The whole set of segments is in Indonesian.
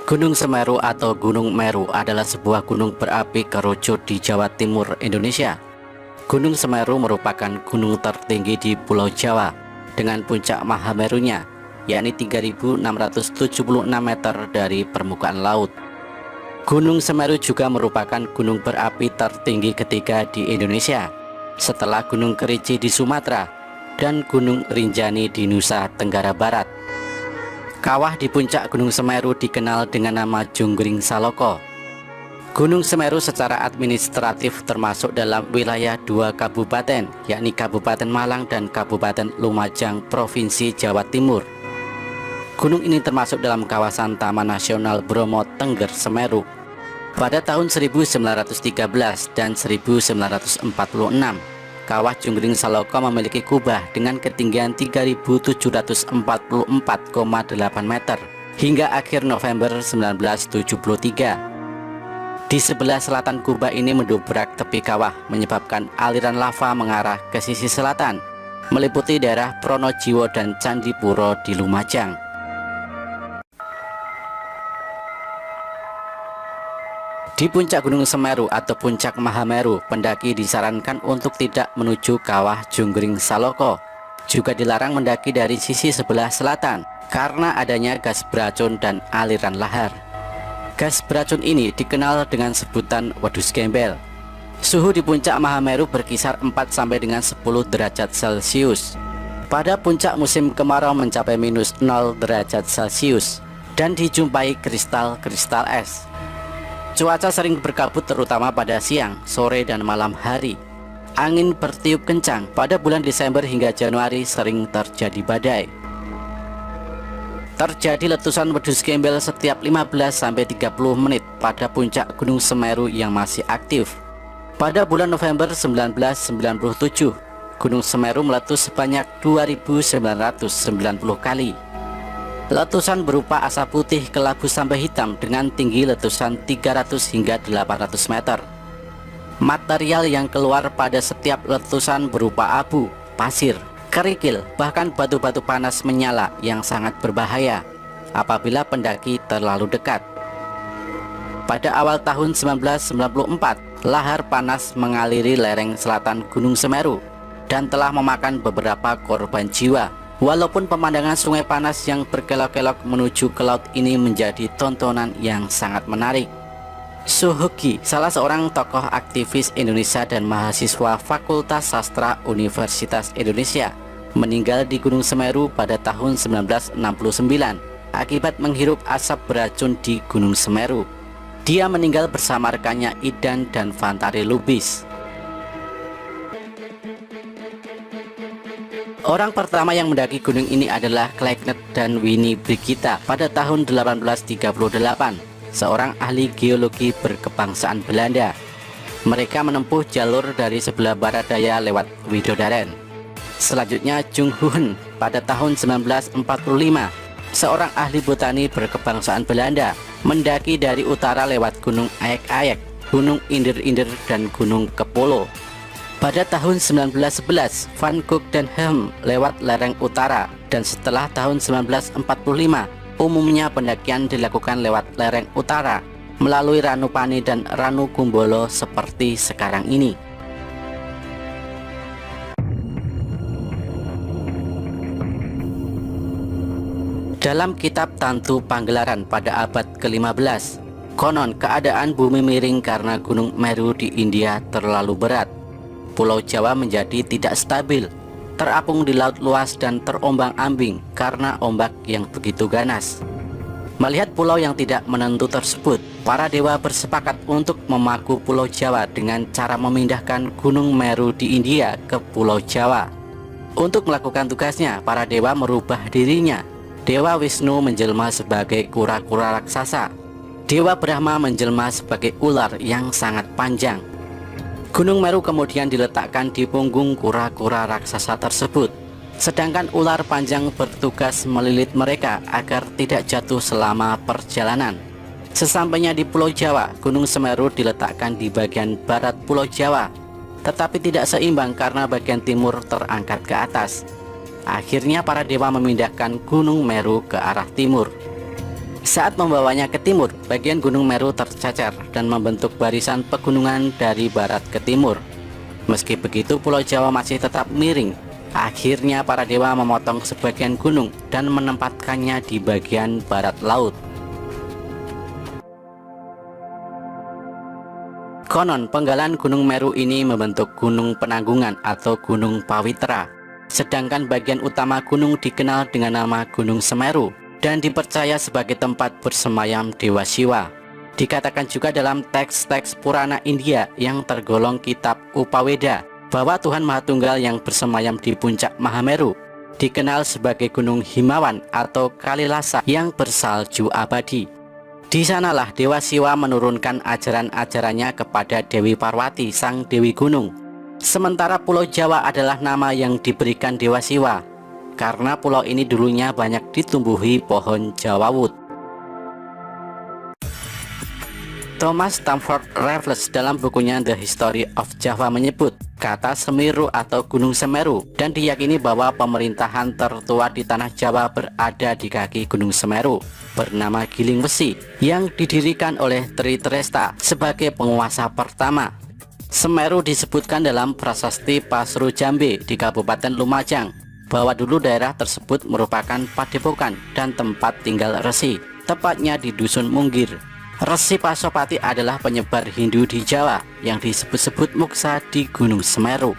Gunung Semeru atau Gunung Meru adalah sebuah gunung berapi kerucut di Jawa Timur, Indonesia. Gunung Semeru merupakan gunung tertinggi di Pulau Jawa dengan puncak Mahamerunya, yakni 3.676 meter dari permukaan laut. Gunung Semeru juga merupakan gunung berapi tertinggi ketiga di Indonesia, setelah Gunung Kerinci di Sumatera dan Gunung Rinjani di Nusa Tenggara Barat. Kawah di puncak Gunung Semeru dikenal dengan nama Junggring Saloko. Gunung Semeru secara administratif termasuk dalam wilayah dua kabupaten, yakni Kabupaten Malang dan Kabupaten Lumajang, Provinsi Jawa Timur. Gunung ini termasuk dalam kawasan Taman Nasional Bromo Tengger Semeru. Pada tahun 1913 dan 1946, Kawah Junggring Saloko memiliki kubah dengan ketinggian 3.744,8 meter hingga akhir November 1973. Di sebelah selatan kubah ini mendobrak tepi kawah, menyebabkan aliran lava mengarah ke sisi selatan, meliputi daerah Pronojiwo dan Candipuro di Lumajang. Di puncak Gunung Semeru atau puncak Mahameru, pendaki disarankan untuk tidak menuju kawah Junggring Saloko. Juga dilarang mendaki dari sisi sebelah selatan karena adanya gas beracun dan aliran lahar. Gas beracun ini dikenal dengan sebutan wedus gembel. Suhu di puncak Mahameru berkisar 4 sampai dengan 10 derajat Celcius. Pada puncak musim kemarau mencapai minus 0 derajat Celcius dan dijumpai kristal-kristal es. Cuaca sering berkabut terutama pada siang, sore, dan malam hari. Angin bertiup kencang. Pada bulan Desember hingga Januari sering terjadi badai. Terjadi letusan wedus gembel setiap 15-30 menit pada puncak Gunung Semeru yang masih aktif. Pada bulan November 1997, Gunung Semeru meletus sebanyak 2.990 kali. Letusan berupa asap putih kelabu sampai hitam dengan tinggi letusan 300 hingga 800 meter. Material yang keluar pada setiap letusan berupa abu, pasir, kerikil, bahkan batu-batu panas menyala yang sangat berbahaya apabila pendaki terlalu dekat. Pada awal tahun 1994, lahar panas mengaliri lereng selatan Gunung Semeru dan telah memakan beberapa korban jiwa. Walaupun pemandangan sungai panas yang berkelok-kelok menuju ke laut ini menjadi tontonan yang sangat menarik. Suhoki, salah seorang tokoh aktivis Indonesia dan mahasiswa Fakultas Sastra Universitas Indonesia, meninggal di Gunung Semeru pada tahun 1969 akibat menghirup asap beracun di Gunung Semeru. Dia meninggal bersama rekannya Idan dan Fantari Lubis. Orang pertama yang mendaki gunung ini adalah Kleckner dan Winnie Brigita pada tahun 1838, seorang ahli geologi berkebangsaan Belanda. Mereka menempuh jalur dari sebelah barat daya lewat Widodaren. Selanjutnya Jung Hoon pada tahun 1945, seorang ahli botani berkebangsaan Belanda, mendaki dari utara lewat Gunung Ayek-Ayek, Gunung Inder-Inder, dan Gunung Kepolo. Pada tahun 1911, Van Gogh dan Helm lewat lereng utara, dan setelah tahun 1945, umumnya pendakian dilakukan lewat lereng utara melalui Ranupani dan Ranukumbolo seperti sekarang ini. Dalam kitab Tantu Panggelaran pada abad ke-15, konon keadaan bumi miring karena Gunung Meru di India terlalu berat. Pulau Jawa menjadi tidak stabil, terapung di laut luas dan terombang-ambing karena ombak yang begitu ganas. Melihat pulau yang tidak menentu tersebut, para dewa bersepakat untuk memaku Pulau Jawa dengan cara memindahkan Gunung Meru di India ke Pulau Jawa. Untuk melakukan tugasnya, para dewa merubah dirinya. Dewa Wisnu menjelma sebagai kura-kura raksasa. Dewa Brahma menjelma sebagai ular yang sangat panjang. Gunung Meru kemudian diletakkan di punggung kura-kura raksasa tersebut, sedangkan ular panjang bertugas melilit mereka agar tidak jatuh selama perjalanan. Sesampainya di Pulau Jawa, Gunung Semeru diletakkan di bagian barat Pulau Jawa, tetapi tidak seimbang karena bagian timur terangkat ke atas. Akhirnya para dewa memindahkan Gunung Meru ke arah timur. Saat membawanya ke timur, bagian Gunung Meru tercecer dan membentuk barisan pegunungan dari barat ke timur. Meski begitu, Pulau Jawa masih tetap miring. Akhirnya para dewa memotong sebagian gunung dan menempatkannya di bagian barat laut. Konon penggalan Gunung Meru ini membentuk Gunung Penanggungan atau Gunung Pawitra. Sedangkan bagian utama gunung dikenal dengan nama Gunung Semeru dan dipercaya sebagai tempat bersemayam Dewa Siwa. Dikatakan juga dalam teks-teks Purana India yang tergolong kitab Upaweda bahwa Tuhan Mahatunggal yang bersemayam di puncak Mahameru dikenal sebagai Gunung Himawan atau Kalilasa yang bersalju abadi. Di sanalah Dewa Siwa menurunkan ajaran-ajarannya kepada Dewi Parwati, sang Dewi Gunung. Sementara Pulau Jawa adalah nama yang diberikan Dewa Siwa karena pulau ini dulunya banyak ditumbuhi pohon jawawut. Thomas Stamford Raffles dalam bukunya The History of Java menyebut kata Semeru atau Gunung Semeru dan diyakini bahwa pemerintahan tertua di tanah Jawa berada di kaki Gunung Semeru bernama Giling Wesi yang didirikan oleh Tri Tresta sebagai penguasa pertama. Semeru disebutkan dalam prasasti Pasru Jambe di Kabupaten Lumajang bahwa dulu daerah tersebut merupakan padepokan dan tempat tinggal resi, tepatnya di Dusun Munggir. Resi Pasopati adalah penyebar Hindu di Jawa yang disebut-sebut Muksa di Gunung Semeru.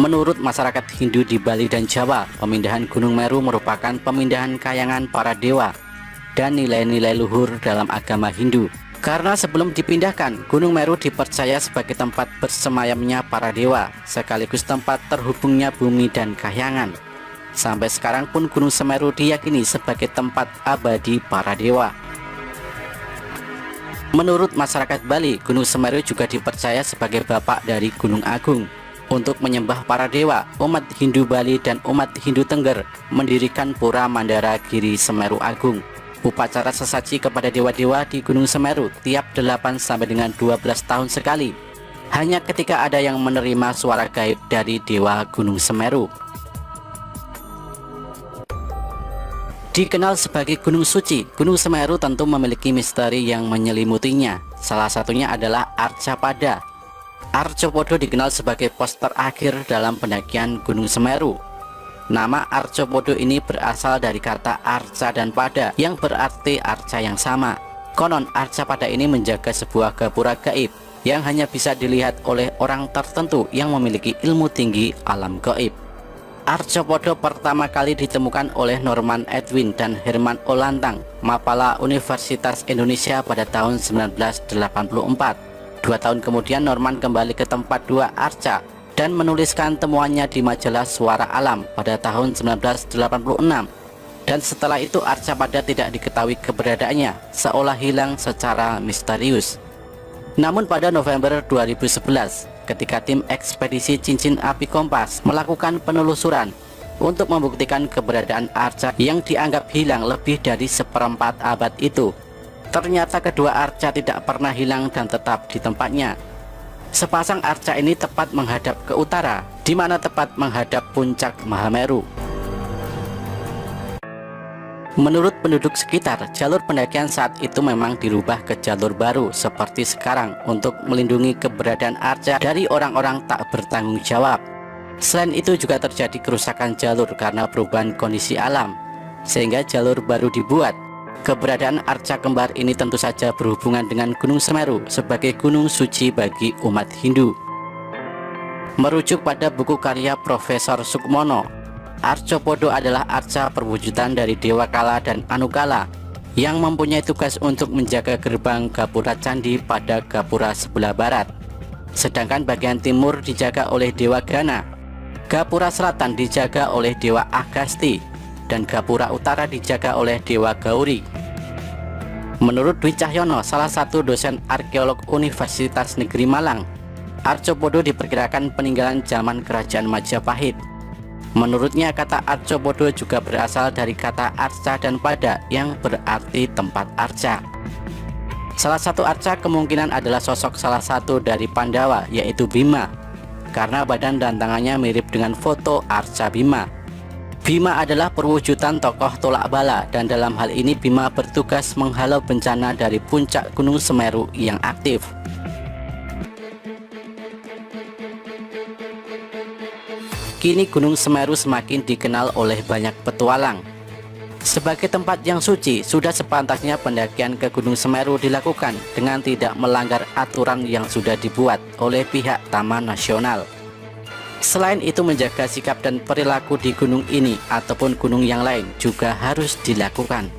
Menurut masyarakat Hindu di Bali dan Jawa, pemindahan Gunung Meru merupakan pemindahan kayangan para dewa dan nilai-nilai luhur dalam agama Hindu. Karena sebelum dipindahkan, Gunung Meru dipercaya sebagai tempat bersemayamnya para dewa, sekaligus tempat terhubungnya bumi dan kahyangan. Sampai sekarang pun Gunung Semeru diyakini sebagai tempat abadi para dewa. Menurut masyarakat Bali, Gunung Semeru juga dipercaya sebagai bapak dari Gunung Agung. Untuk menyembah para dewa, umat Hindu Bali dan umat Hindu Tengger mendirikan Pura Mandara Giri Semeru Agung. Upacara sesaji kepada dewa-dewa di Gunung Semeru tiap 8 sampai dengan 12 tahun sekali. Hanya ketika ada yang menerima suara gaib dari dewa Gunung Semeru. Dikenal sebagai Gunung Suci, Gunung Semeru tentu memiliki misteri yang menyelimutinya. Salah satunya adalah Arcapada. Arcopodo dikenal sebagai pos terakhir dalam pendakian Gunung Semeru. Nama Arcopodo ini berasal dari kata arca dan pada yang berarti arca yang sama. Konon Arcapada ini menjaga sebuah gapura gaib yang hanya bisa dilihat oleh orang tertentu yang memiliki ilmu tinggi alam gaib. Arcopodo pertama kali ditemukan oleh Norman Edwin dan Herman Olantang, Mapala Universitas Indonesia pada tahun 1984. 2 tahun kemudian Norman kembali ke tempat dua arca dan menuliskan temuannya di majalah Suara Alam pada tahun 1986. Dan setelah itu Arcapada tidak diketahui keberadaannya, seolah hilang secara misterius. Namun pada November 2011, ketika tim ekspedisi Cincin Api Kompas melakukan penelusuran untuk membuktikan keberadaan arca yang dianggap hilang lebih dari seperempat abad itu, ternyata kedua arca tidak pernah hilang dan tetap di tempatnya. Sepasang arca ini tepat menghadap ke utara, di mana tepat menghadap puncak Mahameru. Menurut penduduk sekitar, jalur pendakian saat itu memang dirubah ke jalur baru seperti sekarang untuk melindungi keberadaan arca dari orang-orang tak bertanggung jawab. Selain itu juga terjadi kerusakan jalur karena perubahan kondisi alam, sehingga jalur baru dibuat. Keberadaan arca kembar ini tentu saja berhubungan dengan Gunung Semeru sebagai gunung suci bagi umat Hindu. Merujuk pada buku karya Profesor Sukmono, Arcopodo adalah arca perwujudan dari Dewa Kala dan Anukala yang mempunyai tugas untuk menjaga gerbang gapura candi pada gapura sebelah barat. Sedangkan bagian timur dijaga oleh Dewa Gana, gapura selatan dijaga oleh Dewa Agasti, dan gapura utara dijaga oleh Dewa Gauri. Menurut Dwi Cahyono, salah satu dosen arkeolog Universitas Negeri Malang, Arcopodo diperkirakan peninggalan zaman Kerajaan Majapahit. Menurutnya kata Arcopodo juga berasal dari kata arca dan pada yang berarti tempat arca. Salah satu arca kemungkinan adalah sosok salah satu dari Pandawa, yaitu Bima, karena badan dan tangannya mirip dengan foto arca Bima. Bima adalah perwujudan tokoh tolak bala, dan dalam hal ini Bima bertugas menghalau bencana dari puncak Gunung Semeru yang aktif. Kini Gunung Semeru semakin dikenal oleh banyak petualang. Sebagai tempat yang suci, sudah sepantasnya pendakian ke Gunung Semeru dilakukan dengan tidak melanggar aturan yang sudah dibuat oleh pihak Taman Nasional. Selain itu, menjaga sikap dan perilaku di gunung ini ataupun gunung yang lain juga harus dilakukan.